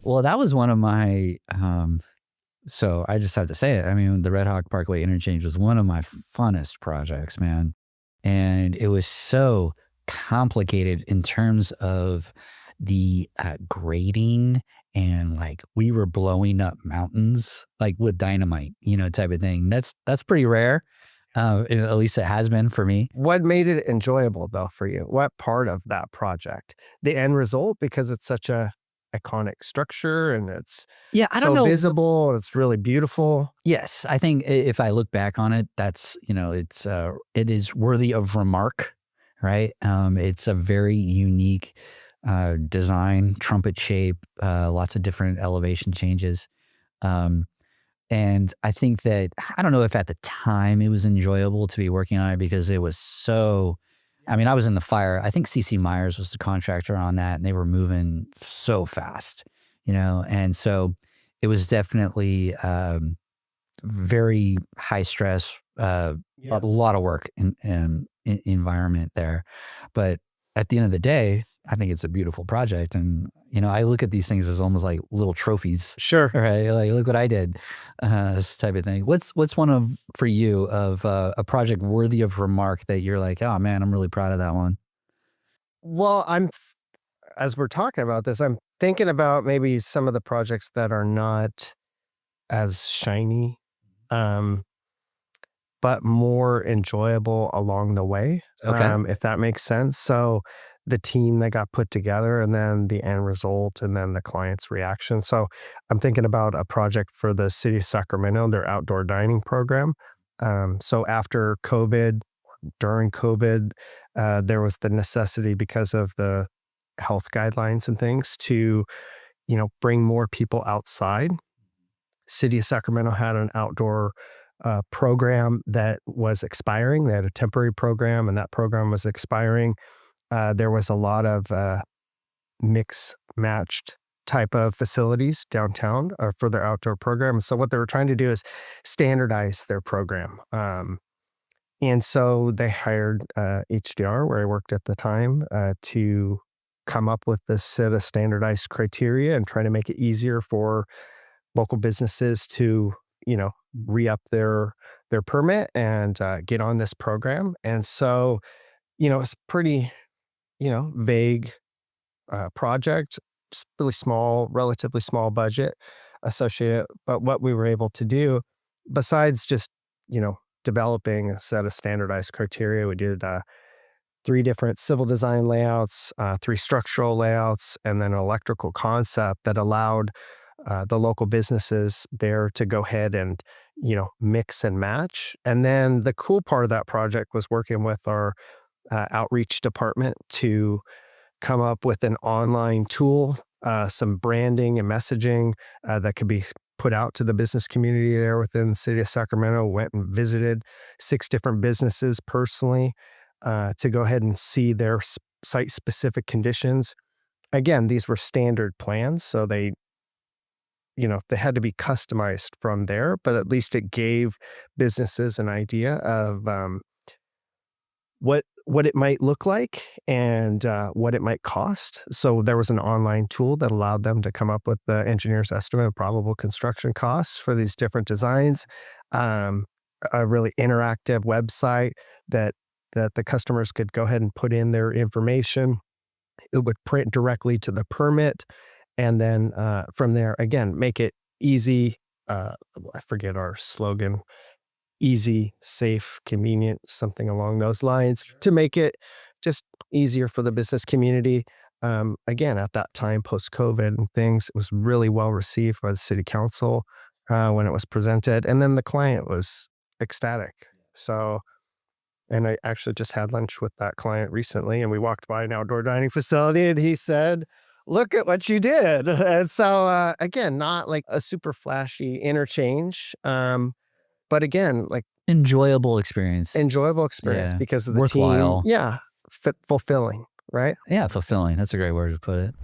Well, that was one of my, so I just have to say it. I mean, the Red Hawk Parkway interchange was one of my funnest projects, man. And it was so complicated in terms of the grading, and like we were blowing up mountains like with dynamite, type of thing. That's pretty rare. At least it has been for me. What made it enjoyable though for you? What part of that project? The end result, because it's such a iconic structure and it's Yeah, I don't so know. visible and it's really beautiful. Yes, I think if I look back on it, it is worthy of remark, right? It's a very unique design, trumpet shape, lots of different elevation changes. Um, and I think that, I don't know if at the time it was enjoyable to be working on it because it was so, I mean, I was in the fire. I think CC Myers was the contractor on that, and they were moving so fast, and so it was definitely very high stress, a lot of work in environment there. But at the end of the day, I think it's a beautiful project. And, I look at these things as almost like little trophies. Sure. Right? Like, look what I did, this type of thing. What's one for you of a project worthy of remark that you're like, oh man, I'm really proud of that one? Well, as we're talking about this, I'm thinking about maybe some of the projects that are not as shiny, um, but more enjoyable along the way, Okay. if that makes sense. So the team that got put together and then the end result and then the client's reaction. So I'm thinking about a project for the city of Sacramento, their outdoor dining program. So after COVID, during COVID, there was the necessity because of the health guidelines and things to, bring more people outside. City of Sacramento had an outdoor program that was expiring. They had a temporary program, and that program was expiring. There was a lot of mix matched type of facilities downtown for their outdoor program. So what they were trying to do is standardize their program. And so they hired HDR, where I worked at the time, to come up with this set of standardized criteria and try to make it easier for local businesses to, re-up their permit and get on this program. And so, it's pretty, vague project, really small, relatively small budget associated. But what we were able to do, besides just, developing a set of standardized criteria, we did 3 different civil design layouts, 3 structural layouts, and then an electrical concept that allowed the local businesses there to go ahead and, mix and match. And then the cool part of that project was working with our outreach department to come up with an online tool, some branding and messaging that could be put out to the business community there within the city of Sacramento. Went and visited 6 different businesses personally to go ahead and see their site-specific conditions. Again, these were standard plans, so they had to be customized from there, but at least it gave businesses an idea of what it might look like and what it might cost. So there was an online tool that allowed them to come up with the engineer's estimate of probable construction costs for these different designs. A really interactive website that the customers could go ahead and put in their information. It would print directly to the permit. And then from there, again, make it easy. I forget our slogan, easy, safe, convenient, something along those lines, to make it just easier for the business community. Again, at that time, post-COVID and things, it was really well received by the city council when it was presented. And then the client was ecstatic. So, and I actually just had lunch with that client recently, and we walked by an outdoor dining facility, and he said, "Look at what you did." And so, again, not like a super flashy interchange, but again, like Enjoyable experience. because of the team. Worthwhile. Yeah, fulfilling, right? Yeah, fulfilling. That's a great word to put it.